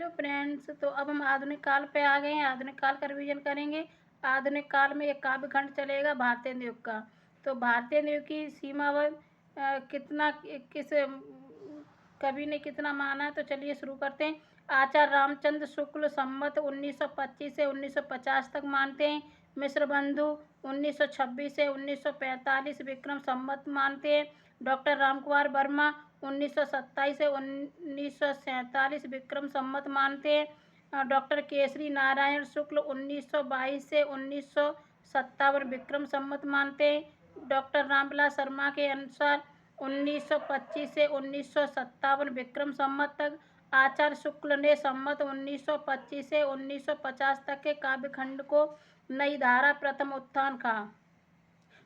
Hello friends, तो अब हम आधुनिक काल पे आ गए हैं। आधुनिक काल का रिवीजन करेंगे। आधुनिक काल में एक काव्य खंड चलेगा भारतेंदु युग का। तो भारतेंदु युग की सीमावर्त कितना किस कवि ने कितना माना है, तो चलिए शुरू करते हैं। आचार्य रामचंद्र शुक्ल संवत 1925 से 1950 तक मानते हैं। मिश्र बंधु 1926 से 1945 विक्रम संवत मानते हैं। डॉक्टर रामकुमार वर्मा 1927 से 1947 विक्रम संवत मानते हैं। डॉक्टर केसरी नारायण शुक्ल 1922 से 1957 विक्रम संवत मानते हैं। डॉक्टर रामविलास शर्मा के अनुसार 1925 से 1957 विक्रम संवत तक। आचार्य शुक्ल ने संवत 1925 से 1950 तक के काव्यखंड को नई धारा प्रथम उत्थान कहा।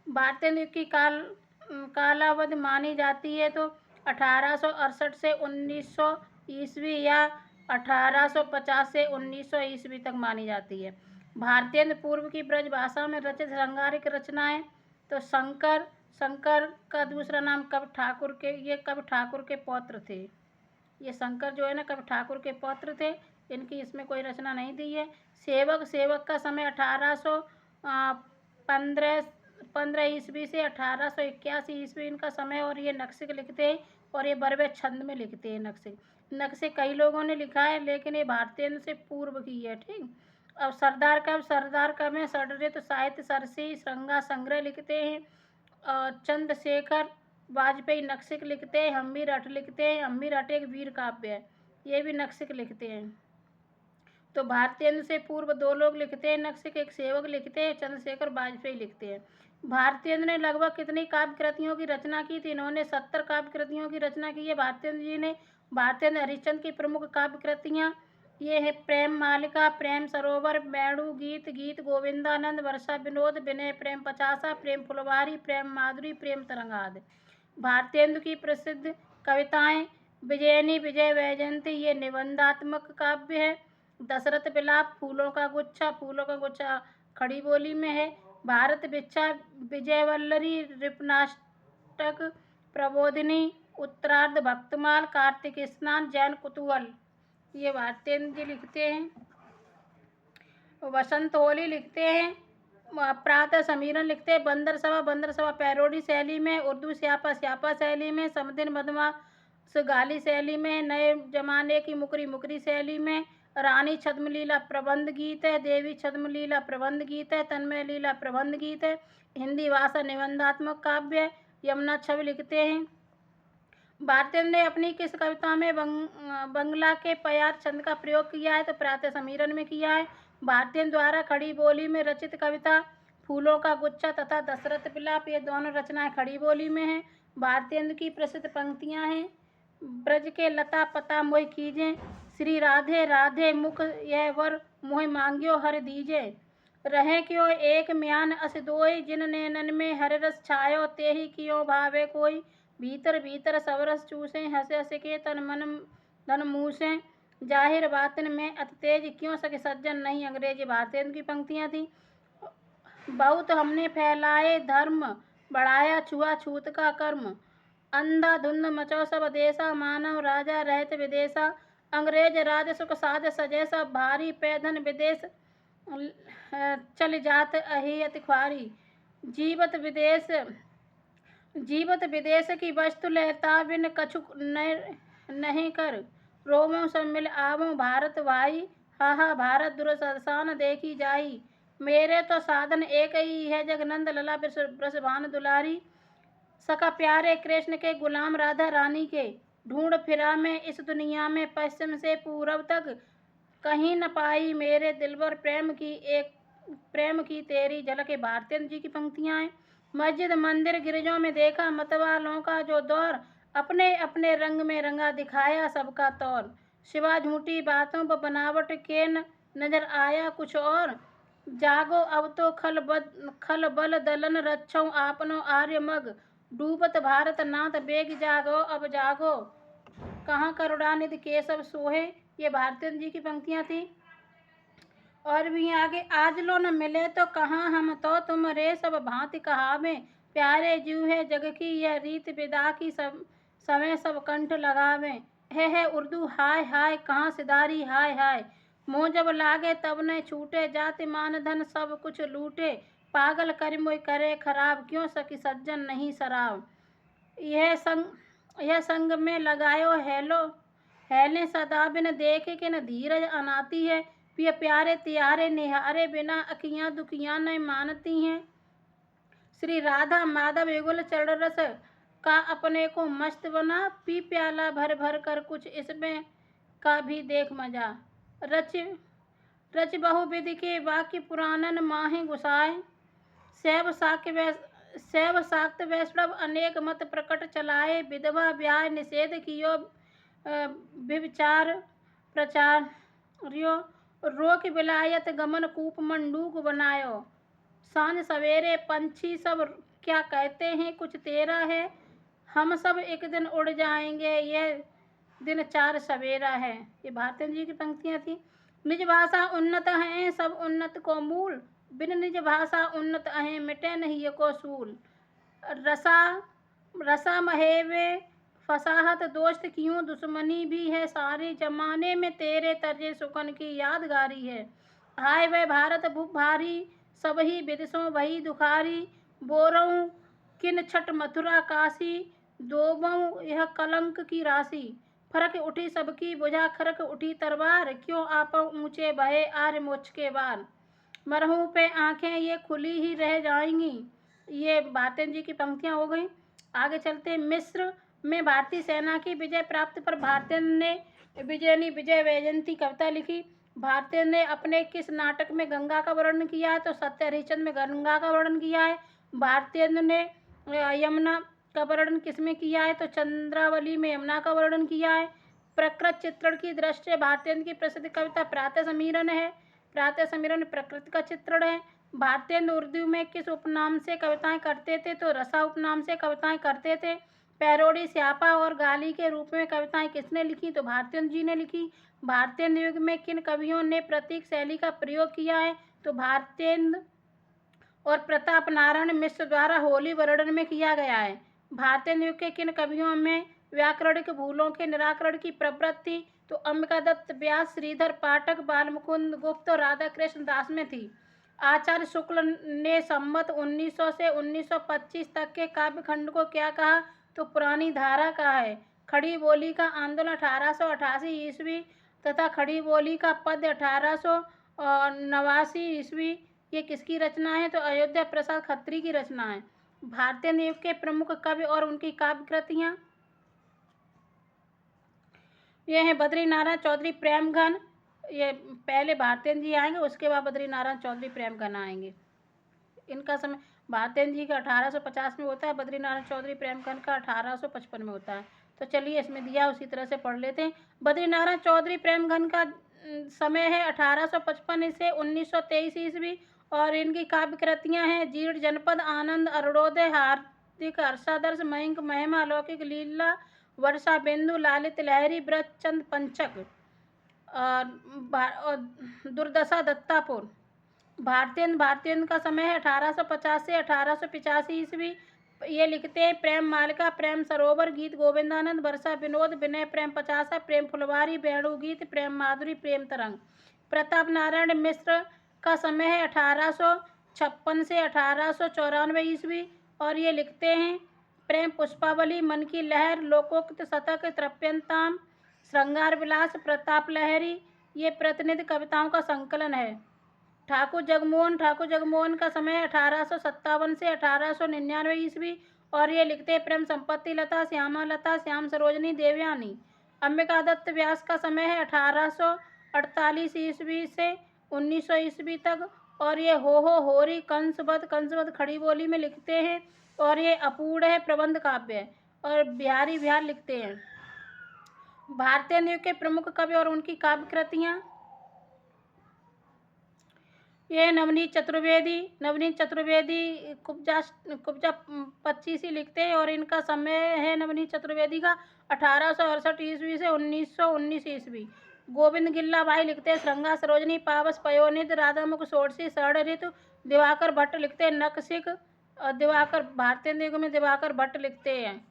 भारतेंदु की कालावधि मानी जाती है तो 1868 से 1900 ईस्वी या 1850 से 1900 ईस्वी तक मानी जाती है। भारतेंदु पूर्व की ब्रज भाषा में रचित श्रृंगारिक रचनाएं तो शंकर का दूसरा नाम कवि ठाकुर के पौत्र थे। ये शंकर जो है ना, कवि ठाकुर के पौत्र थे। इनकी इसमें कोई रचना नहीं दी है। सेवक का समय 1815 ईस्वी से 1881 ईस्वी इनका समय, और ये नक्शे लिखते हैं और ये बरवे छंद में लिखते हैं। नक्शे कई लोगों ने लिखा है, लेकिन ये भारतेंदु से पूर्व की है। ठीक। अब सरदार कवि में षड्रित साहित्य सरसी श्रृंगार संग्रह लिखते हैं। चंद्रशेखर वाजपेयी नक्शिक लिखते हैं। हम्मी रट लिखते हैं। हम्मी रट एक वीर काव्य है, ये भी नक्शिक लिखते हैं। तो भारतेंदु से पूर्व दो लोग लिखते हैं नक्शिक, एक सेवक लिखते हैं, चंद्रशेखर वाजपेयी लिखते हैं। भारतेंदु ने लगभग कितनी काव्य कृतियों की रचना की थी? इन्होंने 70 काव्य कृतियों की रचना की है भारतेंदु जी ने। भारतेंदु हरिश्चंद्र की प्रमुख काव्य कृतियाँ ये है: प्रेम मालिका, प्रेम सरोवर, वेणु गीत, गीत गोविंदानंद, वर्षा विनोद, विनय प्रेम पचासा, प्रेम फुलवारी, प्रेम माधुरी, प्रेम तरंग आदि। भारतेंदु की प्रसिद्ध कविताएं विजयनी, विजय वैजयंती ये निबंधात्मक काव्य है। दशरथ विलाप, फूलों का गुच्छा खड़ी बोली में है। भारत भिक्षा, विजयवल्लरी, रिपनाष्टक, प्रबोधिनी, उत्तरार्ध भक्तमाल, कार्तिक स्नान, जैन कुतूहल ये भारतेंदु जी लिखते हैं। वसंत होली लिखते हैं। प्रातः समीरण लिखते हैं। बंदर सभा पैरोडी शैली में, उर्दू स्यापा शैली में, समदिन मधुमास गाली शैली में, नए जमाने की मुकरी शैली में, रानी छद्मलीला प्रबंध गीत है, देवी छद्मलीला प्रबंध गीत है, तन्मय लीला प्रबंध गीत है। हिंदी भाषा निबंधात्मक काव्य है। यमुना छवि लिखते हैं। भारतेंदु ने अपनी किस कविता में बंगला के पयार छंद का प्रयोग किया है? तो प्रातः समीरण में किया है। भारतेंदु द्वारा खड़ी बोली में रचित कविता फूलों का गुच्छा तथा दशरथ विलाप ये दोनों रचनाएं खड़ी बोली में हैं। भारतेंदु की प्रसिद्ध पंक्तियां हैं: ब्रज के लता पता मोहि कीजे, श्री राधे राधे मुख यह वर मोहि मांग्यो हर दीजे, रहे क्यों एक म्यान अस दोई, जिन नैनन में हर रस छायो, ते ही क्यों भावे कोई, भीतर भीतर सब रस चूसे, हंस हंस के तन मन धन मूसे, जाहिर बातन में अति तेज, क्यों सके सज्जन नहीं अंग्रेजी। भारतेंदु की पंक्तियां थी: बहुत हमने फैलाए धर्म, बढ़ाया छुआछूत का कर्म, अंधाधुंध मचो सब देशा, मानव राजा रहत विदेशा, अंग्रेज राज सुख साध सजे, सब भारी पैधन विदेश चल जात अहियत ख्वारी, जीवत विदेश की वस्तु लेता बिन कछु नहीं कर, रोमों सब मिल आवों भारत भाई, हा भारत दुरसान देखी जाई, मेरे तो साधन एक ही है जगनंद लला वृषभान दुलारी, सका प्यारे कृष्ण के गुलाम राधा रानी के, ढूंढ फिरा मैं इस दुनिया में पश्चिम से पूरब तक, कहीं न पाई मेरे दिलबर प्रेम की तेरी झलक। भारतेंदु जी की पंक्तियां हैं: मस्जिद मंदिर गिरजों में देखा मतवालों का जो दौर, अपने अपने रंग में रंगा दिखाया सबका तौर, सिवा झूठी बातों पर बनावट के नजर आया कुछ और, जागो अब तो खल बल दलन रक्षों आपनो आर्य मग, डूबत भारत नाथ बेग जागो अब जागो, कहाँ करुणानिधि केशव सोहे ये भारतेंदु जी की पंक्तियां थी। और भी आगे: आज लो न मिले तो कहाँ हम तो तुम रे, सब भांति कहावे, प्यारे जीव है जग की यह रीत विदा की, सब समय सब कंठ लगावे, है उर्दू हाय हाय, कहाँ सिधारी हाय हाय। मोह जब लागे तब न छूटे, जाति मान धन सब कुछ लूटे। पागल कर मोय करे खराब, क्यों सखी सज्जन नहीं शराब। यह संग में लगायो हेलो, हेले सदा बिन देखे कि न धीरज अनाती है। पिय प्यारे तियारे निहारे बिना, अखियाँ दुखियाँ न मानती हैं। श्री राधा माधव युगल चरण रस का अपने को मस्त बना, पी प्याला भर भर कर कुछ इसमें का भी देख मजा। रच रच बहुविधि के वाक्य पुराणन माहे गुसाए, शैव शाक्त वैष्णव अनेक मत प्रकट चलाए। विधवा ब्याह निषेध कियो, व्यभिचार प्रचार रियो। रोक विलायत गमन कूप मंडूक बनायो। सांझ सवेरे पंछी सब क्या कहते हैं, कुछ तेरा है। हम सब एक दिन उड़ जाएंगे, यह दिन चार सवेरा है। ये भारतेंद्र जी की पंक्तियां थी। निज भाषा उन्नत है सब उन्नत को मूल, बिन निज भाषा उन्नत है मिटे नहीं ये को सूल। रसा महेवे फसाहत दोस्त क्यों, दुश्मनी भी है सारी। जमाने में तेरे तर्जे सुकन की यादगारी है। हाय वह भारत भूप भारी, सब ही विदेशों वही दुखारी। बोरऊँ किन छठ मथुरा काशी, दोबऊँ यह कलंक की राशि। फरक उठी सबकी बुझा खरक उठी तलवार, क्यों आपो ऊंचे बहे आर्य मोक्ष के बार। मरहूं पे आंखें ये खुली ही रह जाएंगी। ये भारतेंद्र जी की पंक्तियां हो गई। आगे चलते। मिस्र में भारतीय सेना की विजय प्राप्त पर भारतेंद्र ने विजय वैजयंती कविता लिखी। भारतेंद्र ने अपने किस नाटक में गंगा का वर्णन किया है, तो सत्य हरिश्चंद्र में गंगा का वर्णन किया है। भारतेंद्र ने यमुना का वर्णन किसमें किया है, तो चंद्रावली में यमुना का वर्णन किया है। प्रकृति चित्रण की दृष्टि से भारतेंद्र की प्रसिद्ध कविता प्रातः समीरण है। प्रातः समीरण प्रकृति का चित्रण है। भारतेंद्र उर्दू में किस उपनाम से कविताएं करते थे, तो रसा उपनाम से कविताएं करते थे। पैरोडी, स्यापा और गाली के रूप में कविताएं किसने लिखी, तो भारतेंद्र जी ने लिखी। भारतेंद्र युग में किन कवियों ने प्रतीक शैली का प्रयोग किया है, तो भारतेंद्र और प्रताप नारायण मिश्र द्वारा होली वर्णन में किया गया है। भारतेंद्र युग के किन कवियों में व्याकरणिक भूलों के निराकरण की प्रवृत्ति, तो अंबिका दत्त व्यास, श्रीधर पाठक, बालमुकुंद गुप्त और राधा कृष्ण दास में थी। आचार्य शुक्ल ने संमत 1900 से 1925 तक के काव्यखंड को क्या कहा, तो पुरानी धारा कहा है। खड़ी बोली का आंदोलन 1888 ईस्वी तथा खड़ी बोली का पद्य 1889 ईस्वी, ये किसकी रचना है, तो अयोध्या प्रसाद खत्री की रचना है। भारतेंद्र युग के प्रमुख कवि और उनकी काव्य कृतियां ये हैं। बद्री नारायण चौधरी प्रेमघन, ये पहले भारतेंद्र जी आएंगे, उसके बाद बद्री नारायण चौधरी प्रेमघन आएंगे। इनका समय भारतेंद्र जी का 1850 में होता है, बद्री नारायण चौधरी प्रेमघन का 1855 में होता है। तो चलिए इसमें दिया उसी तरह से पढ़ लेते हैं। बद्री नारायण चौधरी प्रेमघन का समय है 1855 से 1923 ईस्वी, और इनकी काव्य कृतियाँ हैं जीर्ण जनपद, आनंद, अरुणोदय, हार्दिक, हर्षादर्श, मयंक, महिमा, अलौकिक, लीला, वर्षा बिंदु, लालित लहरी, ब्रज चंद पंचक और दुर्दशा दत्तापुर। भारतेंद्र का समय है 1850 से 1885 ईस्वी। ये लिखते हैं प्रेम मालिका, प्रेम सरोवर, गीत गोविंदानंद, वर्षा विनोद, विनय प्रेम 50, प्रेम फुलवारी, वेणु गीत, प्रेम माधुरी, प्रेम तरंग। प्रताप नारायण मिश्र का समय है 1856 से 1894 ईस्वी, और ये लिखते हैं प्रेम पुष्पावली, मन की लहर, लोकोक्त शतक, तृप्यंताम, श्रृंगार विलास, प्रताप लहरी, ये प्रतिनिधि कविताओं का संकलन है। ठाकुर जगमोहन का समय 1857 से 1899 ईस्वी, और ये लिखते हैं प्रेम संपत्ति लता, श्यामा लता, श्याम सरोजनी, देवयानी। अंबिका दत्त व्यास का समय है 1848 ईस्वी से 1900 ईस्वी तक, और ये हो होरी, कंसवध खड़ी बोली में लिखते हैं, और ये अपूर्ण है, प्रबंध काव्य है, और बिहारी बिहार लिखते हैं। भारतेंद्र युग के प्रमुख कवि और उनकी काव्य कृतियाँ ये नवनीत चतुर्वेदी कुब्जा 25 ही लिखते हैं, और इनका समय है नवनीत चतुर्वेदी का 1868 ईस्वी से 1919 ईस्वी। गोविंद गिल्ला भाई लिखते हैं श्रृंगार सरोजनी, पावस पयोनिध, राधामुख षोडशी, शरण ऋतु। दिवाकर भट्ट लिखते हैं नखशिख, और दिवाकर भारतेंद्र युग में दिवाकर भट्ट लिखते हैं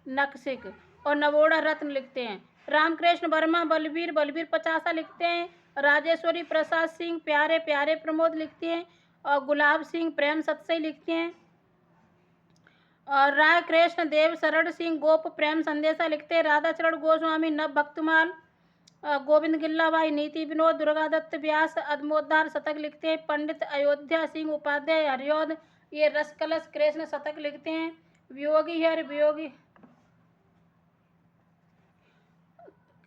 नखशिख। और नवोड़ा रत्न लिखते हैं। रामकृष्ण वर्मा बलवीर बलवीर पचासा लिखते हैं। राजेश्वरी प्रसाद सिंह प्यारे प्यारे प्रमोद लिखते हैं। और गुलाब सिंह प्रेम सत्सई लिखते हैं। और राय कृष्ण देव शरण सिंह गोप प्रेम संदेशा लिखते हैं। राधाचरण गोस्वामी नव भक्तमाल गोविंद गिल्लाबाई नीति विनोद दुर्गादत्त व्यास अदमोद्धार शतक लिखते हैं। पंडित अयोध्या सिंह उपाध्याय हरियोद ये रसकलश कृष्ण शतक लिखते हैं। वियोगी हर वियोगी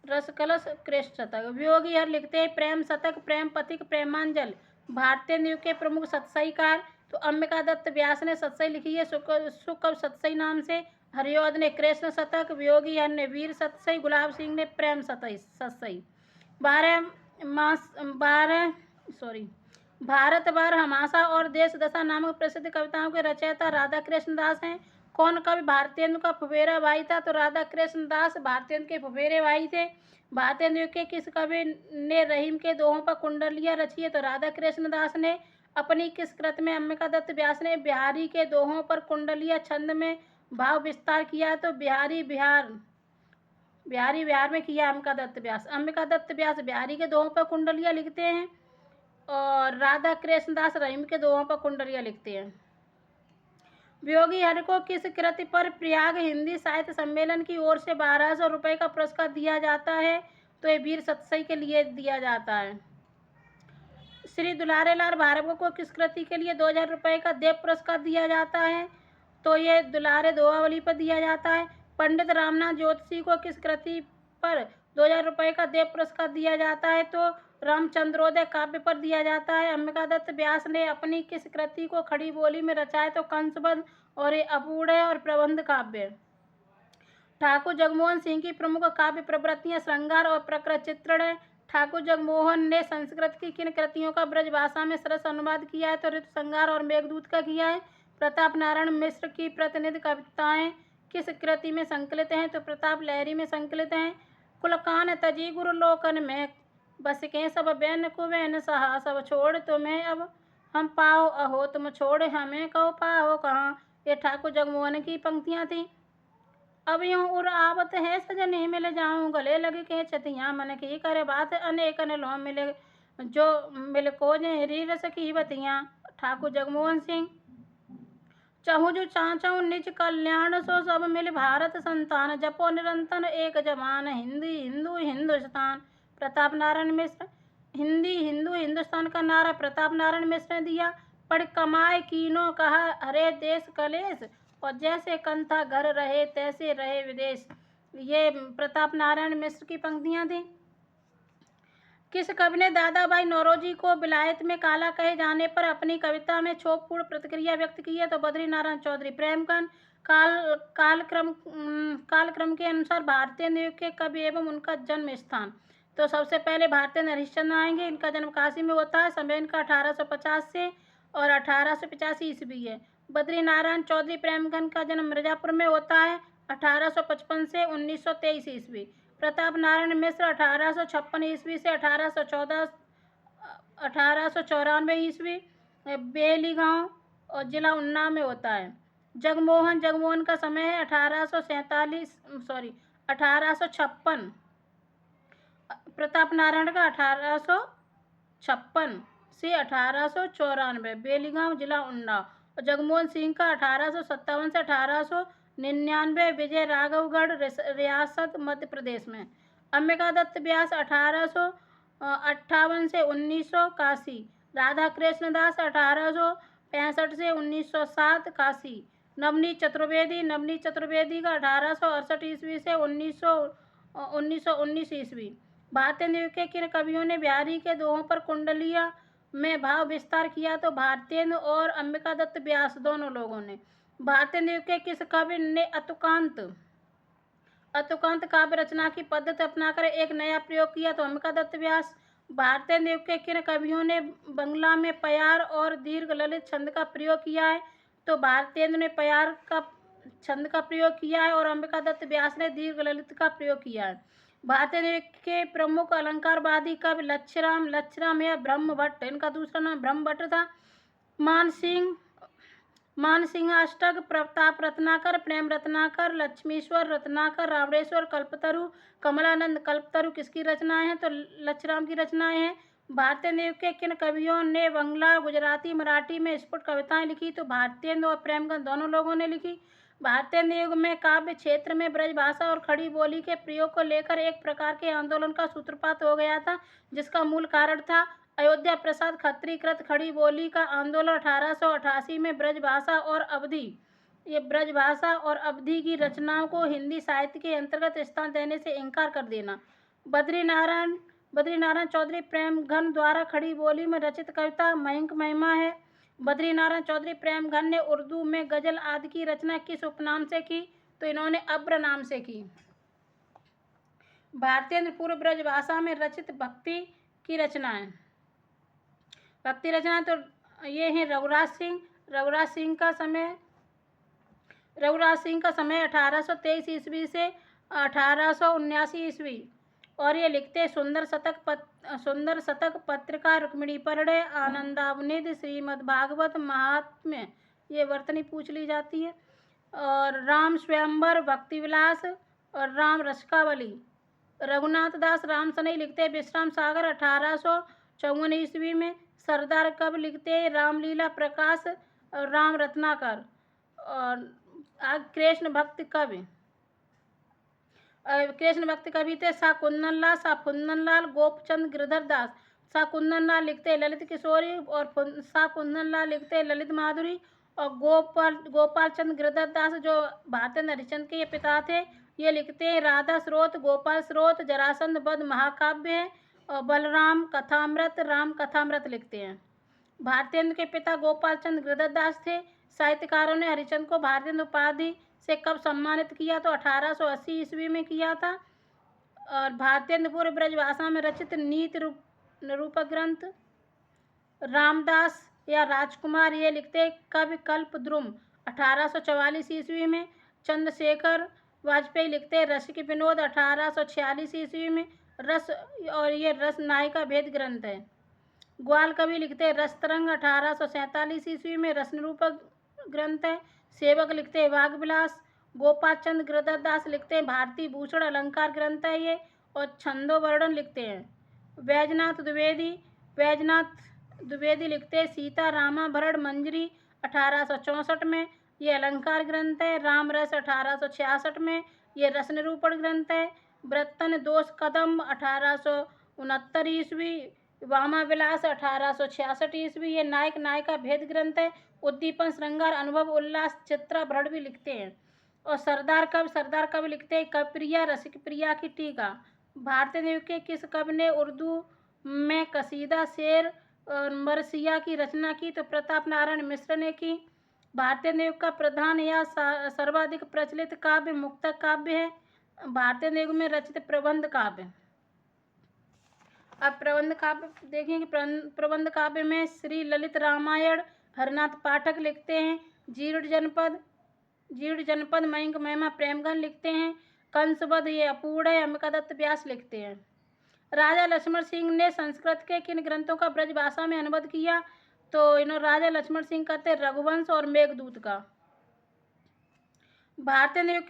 रसकलश कृष्ण शतक वियोगी हर लिखते हैं। प्रेम शतक प्रेम पथिक प्रेमांजल भारतीय न्यू के प्रमुख सत्सईकार तो अंबिका दत्त व्यास ने सत्सई लिखी है सुकव सत्सई नाम से। हरियोद ने कृष्ण शतक वियोगी हर ने वीर सत्सई गुलाब सिंह ने प्रेम सत्सई। भारत बार हमासा और देश दशा नामक प्रसिद्ध कविताओं के रचयिता राधा कृष्ण दास हैं। कौन कवि भारतेंदु का फुफेरा भाई था तो राधा कृष्ण दास भारतेंदु के फुफेरे भाई थे। भारतेंदु के किस कवि ने रहीम के दोहों पर कुंडलियां रची है तो राधा कृष्ण दास ने। अपनी किस कृत में अंबिका दत्त व्यास ने बिहारी के दोहों पर कुंडलियां छंद में भाव विस्तार किया तो बिहारी बिहार में किया अंबिका दत्त व्यास। अंबिका दत्त व्यास बिहारी के दोहों पर कुंडलियां लिखते हैं और राधा कृष्ण दास रहीम के दोहों पर कुंडलियां लिखते हैं। वियोगी हर को किस कृति पर प्रयाग हिंदी साहित्य सम्मेलन की ओर से 1200 रुपये का पुरस्कार दिया जाता है तो ये वीर सत्सई के लिए दिया जाता है। श्री दुलारे लाल भार्गव को किस कृति के लिए 2000 रुपये का देव पुरस्कार दिया जाता है तो ये दुलारे दोहावली पर दिया जाता है। पंडित रामनाथ ज्योतिषी को किस कृति पर 2000 रुपये का देव पुरस्कार दिया जाता है तो रामचंद्रोदय काव्य पर दिया जाता है। अंबिका दत्त व्यास ने अपनी किस कृति को खड़ी बोली में रचा है तो कंसबद्ध और ये अपूर्ण और प्रबंध काव्य। ठाकुर जगमोहन सिंह की प्रमुख काव्य प्रवृत्तियां श्रृंगार और प्रकृति चित्रण है। ठाकुर जगमोहन ने संस्कृत की किन कृतियों का ब्रज भाषा में सरस अनुवाद किया है तो ऋतु संगार और मेघदूत का किया है। प्रताप नारायण मिश्र की प्रतिनिधि कविताएं किस कृति में संकलित हैं तो प्रताप लहरी में संकलित हैं। कुलकान तजी गुरु लोकन में बस के सब बैन कुबैन सहा सब छोड़ तुम्हें अब हम पाओ अहो तुम छोड़ हमें कहो पाओ कहाँ। ये ठाकुर जगमोहन की पंक्तियां थी। अब यूं उर आवत है सजने मिल जाऊं गले लगे के छतियां मन की करे बात अनेक लो मिले जो मिल को जहरी रस की बतियां। ठाकुर जगमोहन सिंह। चहु जो चाचौ निज कल्याण सो सब मिल भारत संतान जपो निरंतर एक जवान हिंदी हिंदू हिंदुस्तान। प्रताप नारायण मिश्र। हिंदी हिंदू हिंदुस्तान का नारा प्रताप नारायण मिश्र ने दिया। पढ़ कमाए कीनो कहा हरे देश कलेश और जैसे कंथा घर रहे तैसे रहे विदेश। ये प्रताप नारायण मिश्र की पंक्तियां थी। किस कवि ने दादा भाई नौरोजी को विलायत में काला कहे जाने पर अपनी कविता में क्षोभपूर्ण प्रतिक्रिया व्यक्त की है तो बद्री नारायण चौधरी। प्रेमकांत कालक्रम के अनुसार भारतीय युग के कवि एवं उनका जन्म स्थान तो सबसे पहले भारतीय हरिश्चंद्र आएंगे। इनका जन्म काशी में होता है। समय इनका 1850 से और 1885 ईस्वी है। बद्री नारायण चौधरी प्रेमकांत का जन्म मिर्जापुर में होता है 1855 से 1923 ईस्वी। प्रताप नारायण मिश्र 1856 ईस्वी से 1894 ईस्वी बेली गांव और जिला उन्नाव में होता है। जगमोहन का समय है 1856। प्रताप नारायण का 1856 से 1894 बेलीगांव जिला उन्नाव और जगमोहन सिंह का 1857 से 1899 विजय राघवगढ़ रियासत मध्य प्रदेश में। अंबिका दत्त व्यास 1858 से 1900 काशी। राधा कृष्ण दास 1865 से 1907 काशी। नवनीत चतुर्वेदी का 1868 ईस्वी से 1919 ईस्वी। भारतीय युग के किन कवियों ने बिहारी के दोहों पर कुंडलिया में भाव विस्तार किया तो भारतेंदु और अंबिका दत्त व्यास दोनों लोगों ने। भारतीय युग के किस कवि ने अतुकांत काव्य रचना की पद्धति अपनाकर एक नया प्रयोग किया तो अंबिका दत्त व्यास। भारतीय युग के किन कवियों ने बंगला में प्यार और दीर्घ ललित छंद का प्रयोग किया है तो भारतेंदु ने प्यार का छंद का प्रयोग किया है और अंबिका दत्त व्यास ने दीर्घ ललित का प्रयोग किया है। भारतीय युग के प्रमुख अलंकारवादी कवि लच्छराम या ब्रह्मभट्ट, इनका दूसरा नाम ब्रह्मभट्ट था। मानसिंहाष्टक, प्रताप रत्नाकर, प्रेम रत्नाकर, लक्ष्मीश्वर रत्नाकर, रावणेश्वर, कल्पतरु, कमलानंद कल्पतरु किसकी रचनाएं हैं? तो लच्छराम की रचनाएं हैं। भारतेंदु युग के किन कवियों ने बंगला, गुजराती, मराठी में स्फुट कविताएं लिखी? तो भारतेंदु और प्रेमचंद दोनों लोगों ने लिखी। भारतेंदु युग में काव्य क्षेत्र में ब्रजभाषा और खड़ी बोली के प्रयोग को लेकर एक प्रकार के आंदोलन का सूत्रपात हो गया था, जिसका मूल कारण था अयोध्या प्रसाद खत्री कृत खड़ी बोली का आंदोलन 1888 में ब्रजभाषा और अवधी की रचनाओं को हिंदी साहित्य के अंतर्गत स्थान देने से इनकार कर देना। बद्रीनारायण चौधरी प्रेमघन द्वारा खड़ी बोली में रचित कविता मयंक महिमा है। बद्रीनारायण चौधरी प्रेमघन ने उर्दू में गजल आदि की रचना किस उपनाम से की? तो इन्होंने अब्र नाम से की। भारतेंद्र पूर्व ब्रजभाषा में रचित भक्ति की रचनाएं तो ये हैं रघुराज सिंह का समय 1823 ईस्वी से 1879 ईस्वी, और ये लिखते सुंदर शतक पत्रिका, रुक्मिणी परड़े, आनंदावनिधि, श्रीमद्भागवत महात्म्य, ये वर्तनी पूछ ली जाती है, और राम स्वयंवर, भक्ति विलास और राम रसिकावली। रघुनाथ दास रामसनई लिखते विश्राम सागर 1854 ईस्वी में। सरदार कब लिखते रामलीला प्रकाश और राम रत्नाकर। और कृष्ण भक्त कवि थे सा कुंदनलाल गोपचंद गिरधर दास। सा कुंदनलाल लिखते ललित किशोरी और सा कुंदनलाल लिखते ललित माधुरी, और गोपाल चंद गिरधर दास जो भारतेंद्र हरिश्चंद्र के पिता थे, ये लिखते हैं राधा स्रोत, गोपाल स्रोत, जरासंध वध महाकाव्य है, और बलराम कथामृत, राम कथामृत लिखते हैं। भारतेंद्र के पिता गोपाल चंद गिरधर दास थे। साहित्यकारों ने हरिश्चंद्र को भारतेंद्र उपाधि से कब सम्मानित किया? तो 1880 ईस्वी में किया था। और भारतेंद्र पूर्व ब्रजभाषा में रचित नीति निरूपक ग्रंथ रामदास या राजकुमार, ये लिखते कवि कल्प द्रुम 1844 ईस्वी में। चंद्रशेखर वाजपेयी लिखते रसिक विनोद 1846 ईस्वी में। ये रस नायिका भेद ग्रंथ है। ग्वाल कवि लिखते रस तरंग 1847 ईस्वी में, रस निरूपक ग्रंथ है। सेवक लिखते वाग विलास। गोपाल चंद गिरधर दास लिखते भारतीय भूषण अलंकार ग्रंथ है ये, और छंदो वर्णन लिखते हैं। वैजनाथ द्विवेदी लिखते सीता रामाभरण मंजरी 1864 में, ये अलंकार ग्रंथ है। रामरस 1866 में, ये रस निरूपण ग्रंथ है। व्रतन दोष कदम 1869 ईस्वी, वामा विलास 1866 ईस्वी, ये नायक नायिका भेद ग्रंथ है। उद्दीपन श्रृंगार अनुभव उल्लास चित्राभरण भी लिखते हैं। और सरदार कवि लिखते हैं कविप्रिया रसिक प्रिया की टीका। भारतेंद्र युग के किस कवि ने उर्दू में कसीदा शेर मरसिया की रचना की? तो प्रताप नारायण मिश्र ने की। भारतेंद्र युग का प्रधान या सर्वाधिक प्रचलित काव्य मुक्तक काव्य है। भारतेंद्र युग में रचित प्रबंध काव्य। अब प्रबंध काव्य देखेंगे। प्रबंध काव्य में श्री ललित रामायण हरनाथ पाठक लिखते हैं। जीर्ण जनपद मयंक महिमा प्रेमघन लिखते हैं। कंसवध ये अपूर्ण है, अंबिकादत्त व्यास लिखते हैं। राजा लक्ष्मण सिंह ने संस्कृत के किन ग्रंथों का ब्रजभाषा में अनुवाद किया? तो इन्होंने राजा लक्ष्मण सिंह कहते रघुवंश और मेघदूत का। भारतेंद्र युग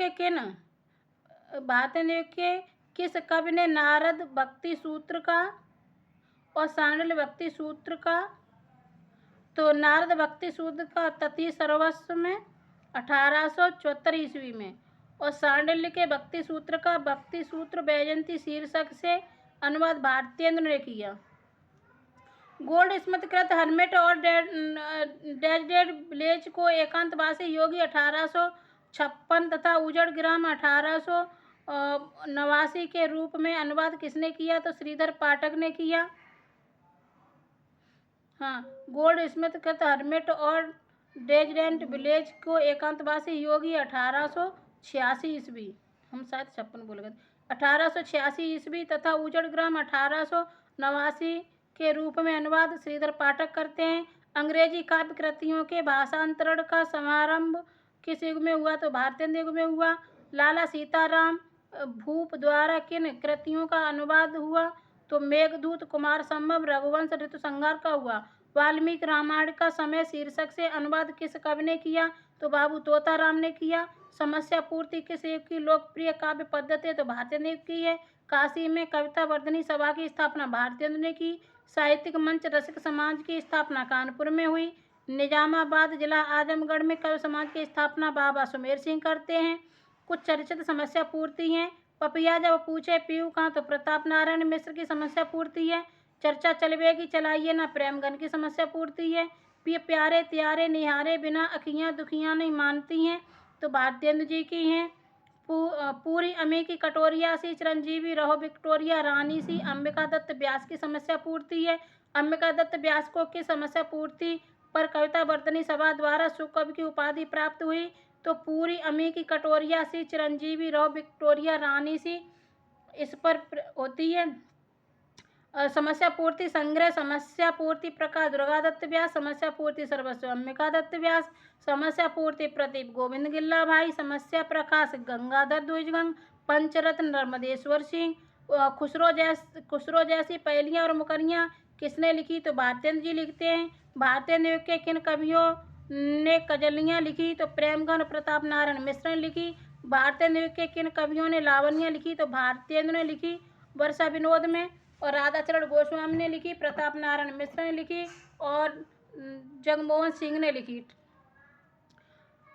के किस कवि ने नारद भक्ति सूत्र का और सांडिल्य भक्ति सूत्र का? तो नारद भक्ति सूत्र का तृतीय सर्वस्व में 1874 ईस्वी में, और सांडिल्य के भक्ति सूत्र का भक्ति सूत्र वैजयंती शीर्षक से अनुवाद भारतेंद्र ने किया। गोल्ड स्मिथ कृत हर्मिट और डेड विलेज को एकांतवासी योगी 1856 तथा उजड़ ग्राम 1889 के रूप में अनुवाद किसने किया? तो श्रीधर पाठक ने किया। हाँ, गोल्ड स्मिथ कृत हर्मिट और डेजडेंट विलेज को एकांतवासी योगी 1886 ईस्वी, हम शायद 56 बोल गए, 1886 ईस्वी तथा उजड़ ग्राम 1889 के रूप में अनुवाद श्रीधर पाठक करते हैं। अंग्रेजी काव्य कृतियों के भाषांतरण का समारंभ किस युग में हुआ? तो भारतेंद्र युग में हुआ। लाला सीताराम भूप द्वारा किन कृतियों का अनुवाद हुआ? तो मेघदूत, कुमार संभव, रघुवंश, ऋतुसंहार का हुआ। वाल्मीकि रामायण का समय शीर्षक से अनुवाद किस कवि ने किया? तो बाबू तोताराम ने किया। समस्या पूर्ति किस युग की लोकप्रिय काव्य पद्धति है? तो भारतेंदु युग की है। काशी में कविता वर्धनी सभा की स्थापना भारतेंदु ने की। साहित्यिक मंच रसिक समाज की स्थापना कानपुर में हुई। निजामाबाद जिला आजमगढ़ में कवि समाज की स्थापना बाबा सुमेर सिंह करते हैं। कुछ चर्चित समस्या पूर्ति हैं। पपिया जब पूछे पीऊ कहाँ, तो प्रताप नारायण मिश्र की समस्या पूर्ति है। चर्चा चलवेगी चलाइए ना, प्रेमगन की समस्या पूर्ति है। प्यारे त्यारे निहारे बिना अखियाँ दुखियाँ नहीं मानती हैं, तो भारतेंदु जी की हैं। पूरी अमी की कटोरिया सी चिरंजीवी रहो विक्टोरिया रानी सी अंबिका दत्त व्यास की समस्या पूर्ति है। अंबिका दत्त व्यास को की समस्या पूर्ति पर कविता वर्धनी सभा द्वारा सुकवि की उपाधि प्राप्त हुई। तो पूरी अमी की कटोरिया सी चिरंजीवी रहो विक्टोरिया रानी सी इस पर होती है। समस्या पूर्ति संग्रह समस्या पूर्ति प्रकाश दुर्गादत्त व्यास, समस्या पूर्ति सर्वस्व अंबिका दत्त व्यास, समस्या पूर्ति प्रदीप गोविंद गिल्ला भाई, समस्या प्रकाश गंगाधर द्विजगंग, पंचरत्न नर्मदेश्वर सिंह। खुसरो जैसी पहेलियाँ और मुकरियाँ किसने लिखी? तो भारतेंदु जी लिखते हैं। भारतेंदु युग के किन कवियों ने गजलियाँ लिखी? तो प्रेमगन प्रताप नारायण मिश्र ने लिखी। भारतेंदु युग के किन कवियों ने लावण्य लिखी? तो भारतेंदु ने लिखी वर्षा विनोद में। और राधाचरण गोस्वामी ने लिखी, प्रताप नारायण मिश्र ने लिखी और जगमोहन सिंह ने लिखी।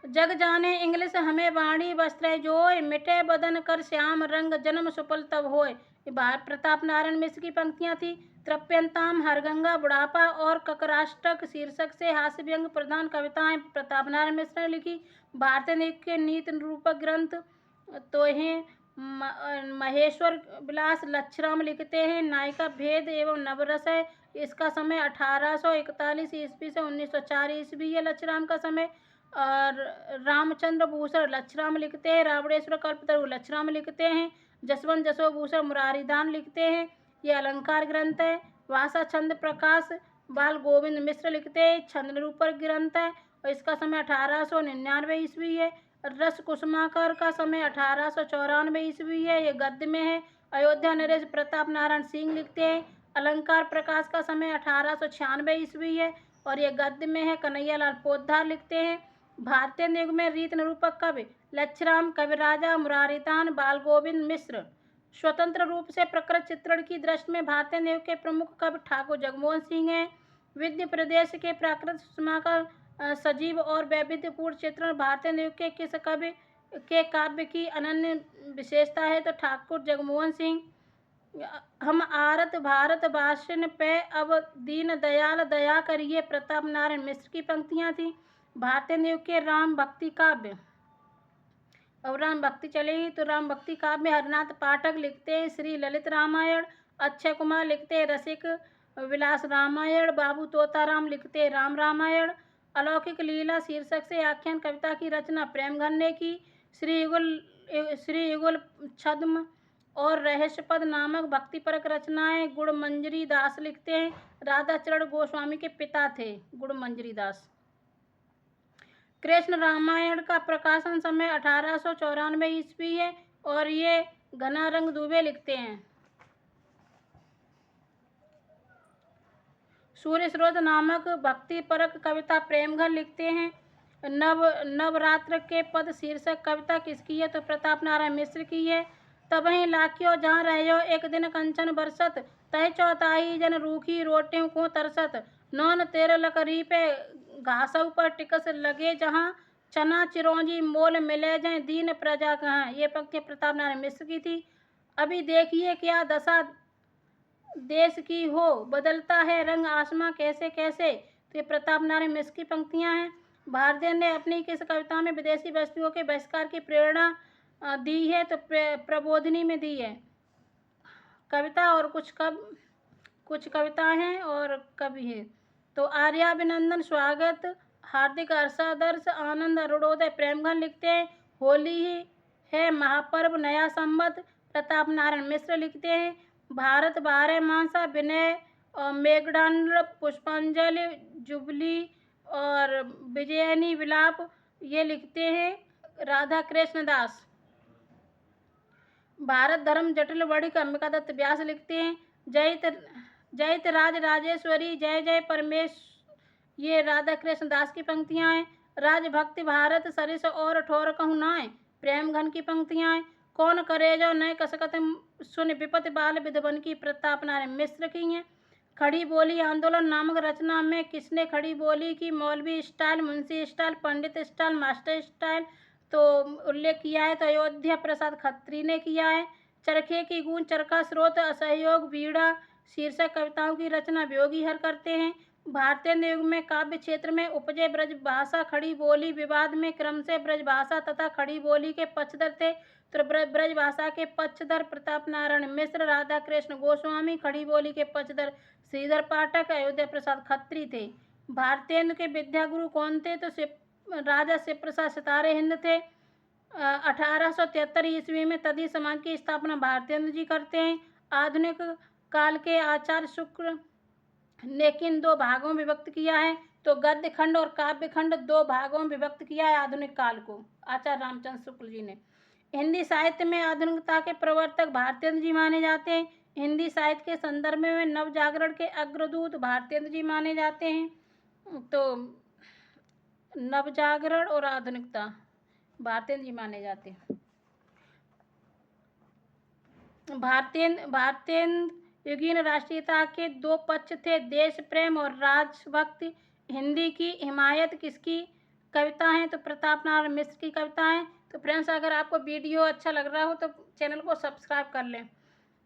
जग जाने इंग्लिश हमें वाणी वस्त्र जोय, मिटे बदन कर श्याम रंग जन्म सुफल तब होय। प्रताप नारायण मिश्र की पंक्तियां थी। तृप्यंताम हरगंगा बुढ़ापा और ककराष्टक शीर्षक से हास्य व्यंग प्रधान कविताएं प्रताप नारायण मिश्र ने लिखी। भारतेंदु युग के नीति निरूपक ग्रंथ तो हैं महेश्वर विलास लच्छराम लिखते हैं नायिका भेद एवं नवरस है। इसका समय 1841 ईस्वी से 1904 ईस्वी है लच्छराम का समय। और रामचंद्र भूषण लच्छराम लिखते हैं। रावणेश्वर कल्पतरु लच्छराम लिखते हैं। जसवंत जसोभूषण मुरारीदान लिखते हैं। ये अलंकार ग्रंथ है। भाषा छंद प्रकाश बाल गोविंद मिश्र लिखते हैं। छंद निरूपक ग्रंथ है और इसका समय 1899 ईस्वी है। रस कुसुमाकर का समय 1894 ईस्वी है। ये गद्य में है। अयोध्या नरेश प्रताप नारायण सिंह लिखते हैं। अलंकार प्रकाश का समय 1896 ईस्वी है और ये गद्य में है। कन्हैयालाल पोद्दार लिखते हैं। भारतेंदु युग में रीत निरूपक कवि लच्छराम, कविराजा मुरारीदान, बाल गोविंद मिश्र। स्वतंत्र रूप से प्रकृत चित्रण की दृष्टि में भारतेंदु युग के प्रमुख कवि ठाकुर जगमोहन सिंह हैं। विंध्य प्रदेश के प्राकृत सुषमाकर सजीव और वैविध्यपूर्ण चित्रण भारतेंदु युग के किस कवि के काव्य की अनन्य विशेषता है? तो ठाकुर जगमोहन सिंह। हम आरत भारत भाषण पे अब दीन दयाल दया करिए प्रताप नारायण मिश्र की पंक्तियां थी। भारतेंदु युग के राम भक्ति काव्य। अब राम भक्ति चलेगी तो राम भक्ति काव्य हरनाथ पाठक लिखते हैं श्री ललित रामायण। अक्षय कुमार लिखते हैं रसिक विलास रामायण। बाबू तोताराम लिखते हैं राम रामायण। अलौकिक लीला शीर्षक से आख्यान कविता की रचना प्रेमगन ने की। श्री युगल छद्म और रहस्यपद नामक भक्तिपरक रचनाएं गुणमंजरी दास लिखते हैं। राधाचरण गोस्वामी के पिता थे गुणमंजरी दास। कृष्ण रामायण का प्रकाशन समय 1894 ईस्वी है और ये घनारंग दुबे लिखते हैं। सूर्य स्रोत नामक भक्तिपरक कविता प्रेमगन लिखते हैं। नवरात्र के पद शीर्षक कविता किसकी है? तो प्रताप नारायण मिश्र की है। तबहीं लाखियो जहाँ रहो एक दिन कंचन बरसत, तय चौथाई जन रूखी रोटियों को तरसत, नौन तेरे लकड़ी पे घासों पर टिकस लगे जहाँ, चना चिरौंजी मोल मिले जाए दीन प्रजा कहाँ। ये पंक्ति प्रताप नारायण मिश्र की थी। अभी देखिए क्या दशा देश की हो, बदलता है रंग आसमां कैसे कैसे। तो ये प्रताप नारायण मिश्र की पंक्तियां हैं। भारतेंदु ने अपनी किस कविता में विदेशी वस्तुओं के बहिष्कार की प्रेरणा दी है? तो प्रबोधिनी में दी है कविता और कुछ कविताएं हैं और कवि हैं। तो आर्याभिनंदन स्वागत हार्दिक हर्षादर्श आनंद अरुणोदय प्रेमगन लिखते हैं। होली ही है महापर्व नया संवत प्रताप नारायण मिश्र लिखते हैं। भारत 12 मासा विनय और मेघदंड पुष्पांजलि जुबली और विजयनी विलाप ये लिखते हैं राधा कृष्ण दास। भारत धर्म जटिल वर्णिक अंबिका दत्त व्यास लिखते हैं। जयत राज राजेश्वरी जय जय परमेश। ये राधा कृष्ण दास की पंक्तियां हैं। राज भक्ति भारत सरिस और ठोर कहूँ नाय, प्रेम घन की पंक्तियां हैं। कौन करे जो नय कसकत सुन विपत बाल विधवन की प्रताप नारायण मिश्र की हैं। खड़ी बोली आंदोलन नामक रचना में किसने खड़ी बोली की? मौलवी स्टाइल, मुंशी स्टाइल, पंडित स्टाइल, मास्टर स्टाइल तो उल्लेख किया है तो अयोध्या प्रसाद खत्री ने किया है। चरखे की गूंज, चरखा स्रोत, असहयोग, बीड़ा शीर्षक कविताओं की रचना वियोगी हर करते हैं। भारतीय युग में काव्य क्षेत्र में उपजे ब्रज भाषा खड़ी बोली विवाद में क्रम से ब्रज भाषा तथा खड़ी बोली के पक्षधर थे। तो ब्रज भाषा के पक्षधर प्रताप नारायण मिश्र, राधा कृष्ण गोस्वामी, खड़ी बोली के पक्षधर श्रीधर पाठक, अयोध्या प्रसाद खत्री थे। भारतेंदु के विद्या गुरु कौन थे? तो राजा शिव प्रसाद सितारे हिंद थे। 1873 ईस्वी में तदी समाज की स्थापना भारतेंदु जी करते हैं। आधुनिक काल के आचार्य शुक्ल ने किन दो भागों में विभक्त किया है? तो गद्य खंड और काव्य खंड दो भागों में विभक्त किया है आधुनिक काल को आचार्य रामचंद्र शुक्ल जी ने। हिंदी साहित्य में आधुनिकता के प्रवर्तक भारतेंदु जी माने जाते हैं। हिंदी साहित्य के संदर्भ में नव जागरण के अग्रदूत भारतेंदु जी माने जाते हैं। तो नव जागरण और आधुनिकता भारतेंदु जी माने जाते हैं। भारतेंदु युगीन राष्ट्रीयता के दो पक्ष थे, देश प्रेम और राजभक्ति। हिंदी की हिमायत किसकी कविता है? तो प्रताप नारायण मिश्र की कविता है। तो फ्रेंड्स, अगर आपको वीडियो अच्छा लग रहा हो तो चैनल को सब्सक्राइब कर लें।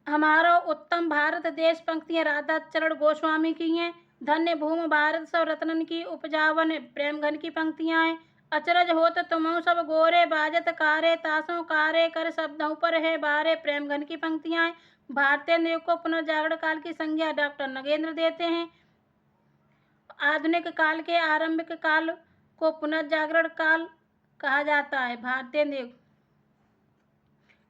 हमारा उत्तम भारत देश पंक्तियां राधा चरण गोस्वामी की हैं। धन्य भूमि भारत सब रत्नन की उपजावन प्रेम घन की पंक्तियां हैं। अचरज होत तुमहु सब गोरे बाजत कारे तासों कारे कर शब्दों पर है बारे प्रेम घन की पंक्तियां हैं। भारतीय युग को पुनर्जागरण काल की संज्ञा डॉक्टर नगेंद्र देते हैं। आधुनिक काल के आरंभिक काल को पुनर्जागरण काल कहा जाता है। भारतीय युग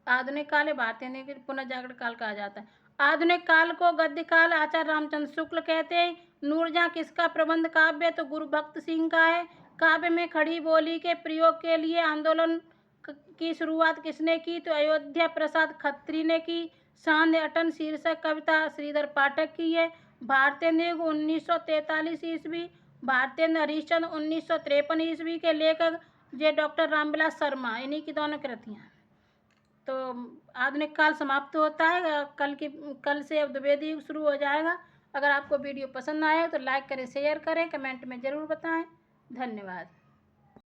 आधुनिक काल है, भारतीय युग पुनर्जागरण काल कहा जाता है। आधुनिक काल को गद्य काल आचार्य रामचंद्र शुक्ल कहते हैं। नूरजहां किसका प्रबंध काव्य है? तो गुरु भक्त सिंह का है। काव्य में खड़ी बोली के प्रयोग के लिए आंदोलन की शुरुआत किसने की? तो अयोध्या प्रसाद खत्री ने की। सांध्य अटन शीर्षक कविता श्रीधर पाठक की है। भारतीय युग 1943 ईस्वी, भारतीय हरिश्चंद्र 1953 ईस्वी के लेखक जे डॉक्टर रामविलास शर्मा, इन्हीं की दोनों कृतियाँ। तो आधुनिक काल समाप्त होता है। कल से अब द्विवेदी युग शुरू हो जाएगा। अगर आपको वीडियो पसंद आया तो लाइक करें, शेयर करें, कमेंट में ज़रूर बताएं। धन्यवाद।